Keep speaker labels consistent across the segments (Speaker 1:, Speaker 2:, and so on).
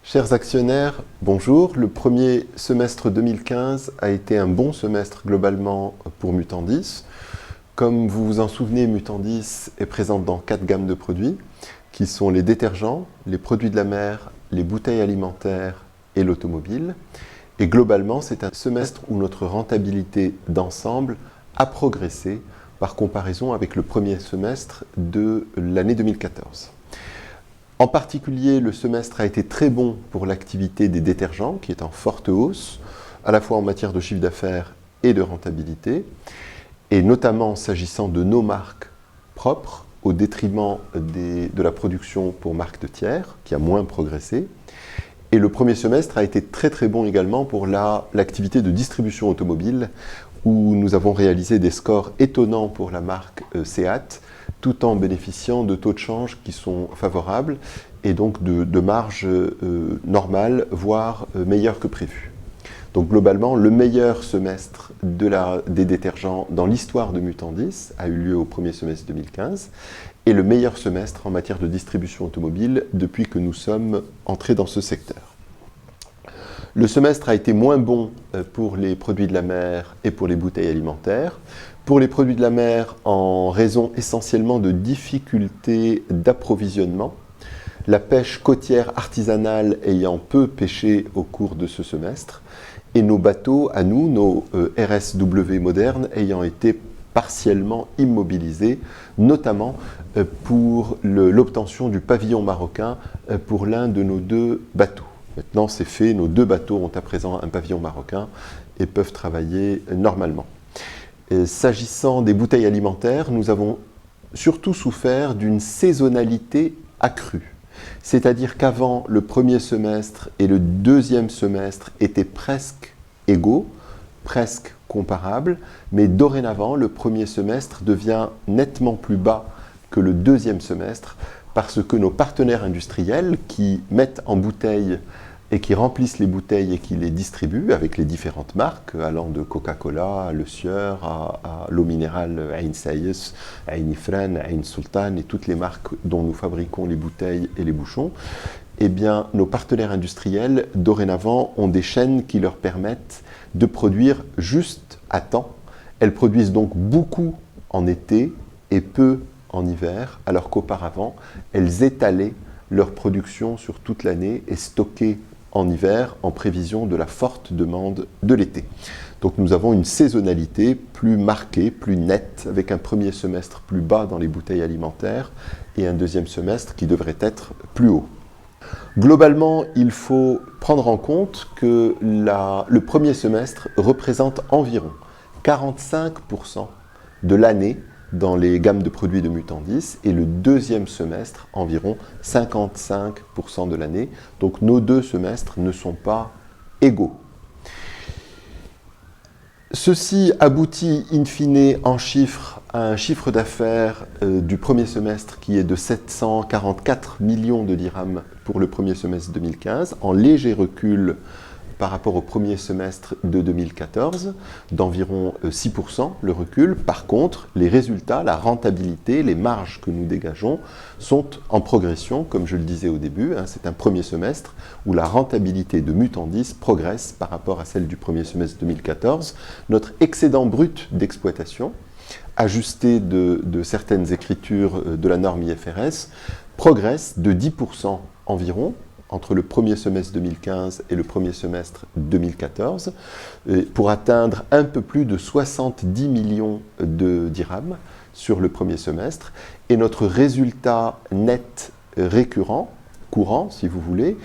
Speaker 1: Chers actionnaires, bonjour. Le premier semestre 2015 a été un bon semestre globalement pour Mutandis. Comme vous vous en souvenez, Mutandis est présente dans 4 gammes de produits qui sont les détergents, les produits de la mer, les bouteilles alimentaires et l'automobile. Et globalement, c'est un semestre où notre rentabilité d'ensemble a progressé par comparaison avec le premier semestre de l'année 2014. En particulier, le semestre a été très bon pour l'activité des détergents, qui est en forte hausse, à la fois en matière de chiffre d'affaires et de rentabilité, et notamment s'agissant de nos marques propres, au détriment de la production pour marques de tiers, qui a moins progressé. Et le premier semestre a été très bon également pour l'activité de distribution automobile, où nous avons réalisé des scores étonnants pour la marque Seat, tout en bénéficiant de taux de change qui sont favorables et donc de marges normales, voire meilleures que prévues. Donc globalement, le meilleur semestre des détergents dans l'histoire de Mutandis a eu lieu au premier semestre 2015 et le meilleur semestre en matière de distribution automobile depuis que nous sommes entrés dans ce secteur. Le semestre a été moins bon pour les produits de la mer et pour les bouteilles alimentaires. Pour les produits de la mer, en raison essentiellement de difficultés d'approvisionnement, la pêche côtière artisanale ayant peu pêché au cours de ce semestre, et nos bateaux, à nous, nos RSW modernes, ayant été partiellement immobilisés, notamment pour l'obtention du pavillon marocain pour l'un de nos 2 bateaux. Maintenant, c'est fait, nos 2 bateaux ont à présent un pavillon marocain et peuvent travailler normalement. S'agissant des bouteilles alimentaires, nous avons surtout souffert d'une saisonnalité accrue. C'est-à-dire qu'avant, le premier semestre et le deuxième semestre étaient presque égaux, presque comparables, mais dorénavant, le premier semestre devient nettement plus bas que le deuxième semestre parce que nos partenaires industriels qui mettent en bouteille et qui remplissent les bouteilles et qui les distribuent avec les différentes marques, allant de Coca-Cola à Le Sieur, à l'eau minérale Ain Sayes, Ain Ifran, Ain Sultan et toutes les marques dont nous fabriquons les bouteilles et les bouchons, eh bien, nos partenaires industriels, dorénavant, ont des chaînes qui leur permettent de produire juste à temps. Elles produisent donc beaucoup en été et peu en hiver, alors qu'auparavant, elles étalaient leur production sur toute l'année et stockaient en hiver en prévision de la forte demande de l'été. Donc nous avons une saisonnalité plus marquée, plus nette, avec un premier semestre plus bas dans les bouteilles alimentaires et un deuxième semestre qui devrait être plus haut. Globalement, il faut prendre en compte que le premier semestre représente environ 45% de l'année dans les gammes de produits de Mutandis et le deuxième semestre environ 55% de l'année. Donc nos 2 semestres ne sont pas égaux. Ceci aboutit in fine en chiffres à un chiffre d'affaires du premier semestre qui est de 744 millions de dirhams pour le premier semestre 2015, en léger recul par rapport au premier semestre de 2014, d'environ 6% le recul. Par contre, les résultats, la rentabilité, les marges que nous dégageons sont en progression, comme je le disais au début. C'est un premier semestre où la rentabilité de Mutandis progresse par rapport à celle du premier semestre 2014. Notre excédent brut d'exploitation, ajusté de certaines écritures de la norme IFRS, progresse de 10% environ, entre le premier semestre 2015 et le premier semestre 2014, pour atteindre un peu plus de 70 millions de dirhams sur le premier semestre. Et notre résultat net récurrent, courant si vous voulez,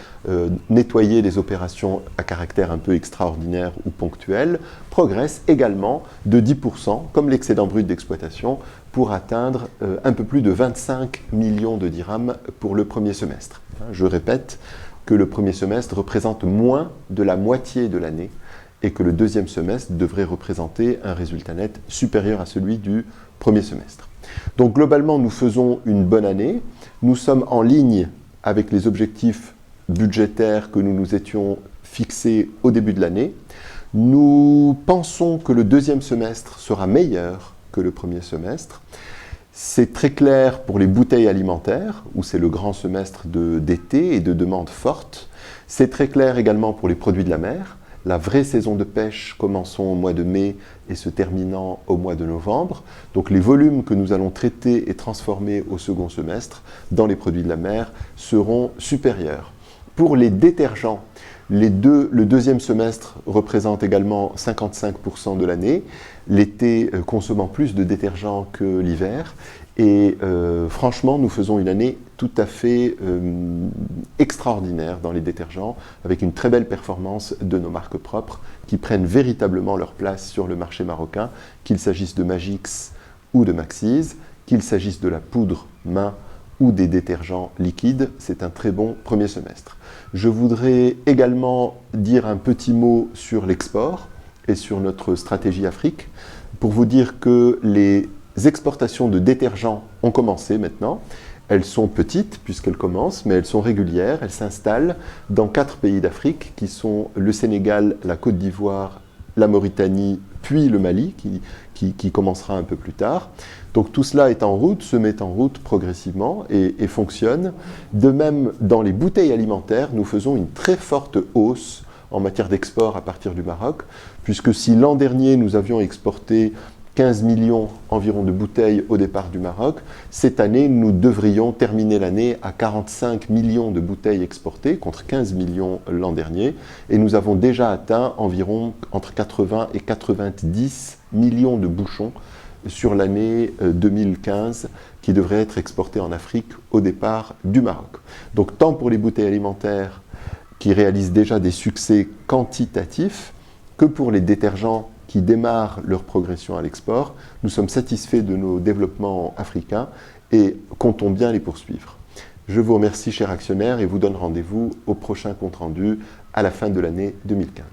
Speaker 1: nettoyer les opérations à caractère un peu extraordinaire ou ponctuel, progresse également de 10%, comme l'excédent brut d'exploitation, pour atteindre un peu plus de 25 millions de dirhams pour le premier semestre. Je répète que le premier semestre représente moins de la moitié de l'année et que le deuxième semestre devrait représenter un résultat net supérieur à celui du premier semestre. Donc globalement, nous faisons une bonne année. Nous sommes en ligne avec les objectifs budgétaires que nous nous étions fixés au début de l'année. Nous pensons que le deuxième semestre sera meilleur que le premier semestre. C'est très clair pour les bouteilles alimentaires, où c'est le grand semestre d'été et de demande forte. C'est très clair également pour les produits de la mer. La vraie saison de pêche commençant au mois de mai et se terminant au mois de novembre. Donc les volumes que nous allons traiter et transformer au second semestre dans les produits de la mer seront supérieurs. Pour les détergents, le deuxième semestre représente également 55% de l'année, l'été consommant plus de détergents que l'hiver. Et franchement, nous faisons une année tout à fait extraordinaire dans les détergents, avec une très belle performance de nos marques propres qui prennent véritablement leur place sur le marché marocain, qu'il s'agisse de Magix ou de Maxise, qu'il s'agisse de la poudre main ou des détergents liquides. C'est un très bon premier semestre. Je voudrais également dire un petit mot sur l'export et sur notre stratégie Afrique, pour vous dire que les exportations de détergents ont commencé maintenant. Elles sont petites puisqu'elles commencent, mais elles sont régulières. Elles s'installent dans 4 pays d'Afrique qui sont le Sénégal, la Côte d'Ivoire, la Mauritanie, puis le Mali qui commencera un peu plus tard. Donc tout cela est en route, se met en route progressivement et fonctionne. De même, dans les bouteilles alimentaires, nous faisons une très forte hausse en matière d'export à partir du Maroc, puisque si l'an dernier nous avions exporté 15 millions environ de bouteilles au départ du Maroc, cette année nous devrions terminer l'année à 45 millions de bouteilles exportées contre 15 millions l'an dernier, et nous avons déjà atteint environ entre 80 et 90 millions de bouchons sur l'année 2015 qui devraient être exportés en Afrique au départ du Maroc. Donc tant pour les bouteilles alimentaires qui réalisent déjà des succès quantitatifs que pour les détergents qui démarrent leur progression à l'export, nous sommes satisfaits de nos développements africains et comptons bien les poursuivre. Je vous remercie, chers actionnaires, et vous donne rendez-vous au prochain compte-rendu à la fin de l'année 2015.